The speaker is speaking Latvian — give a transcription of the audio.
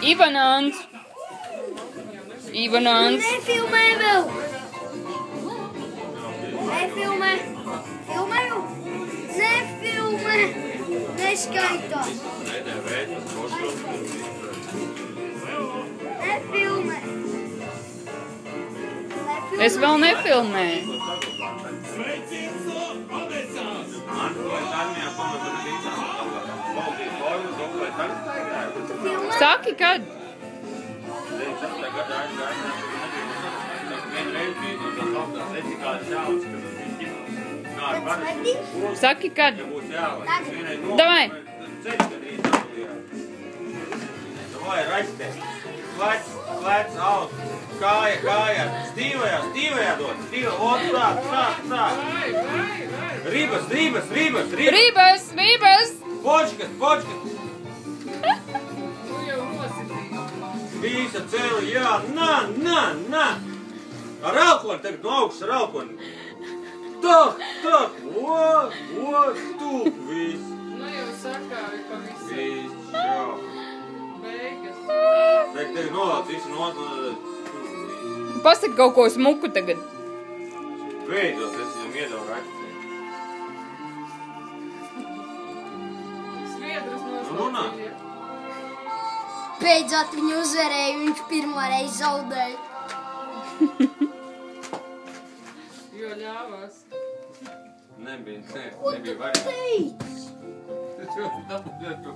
Ivanants! Ivanants! Nefilmē vēl! Nefilmē! Filmēju! Nefilmē! Neskaitās! Nefilmē! Es vēl nefilmēju. Saki, kad? Saki, kad? Davai! Lec, aus, kāja, stīvajā dod, sāk. Rības! Počkas! Visa celi, jā, nā! Ar elkoni, tagad no augšas ar elkoni. Tak, tūk, viss. Nu jau sakāvi pa visu. Viss, čau. Beigas. Tev nolāc visu Pasaki kaut ko smuku tagad. Beidzot, es viņam iedevu rakstīt. Sviedrus Runā. noslēdzīja. Beidzot viņu uzvarēja, viņš pirmo reizi zaudēja. Jo ļāvās. Nebija Ko tu variants. teici? Tu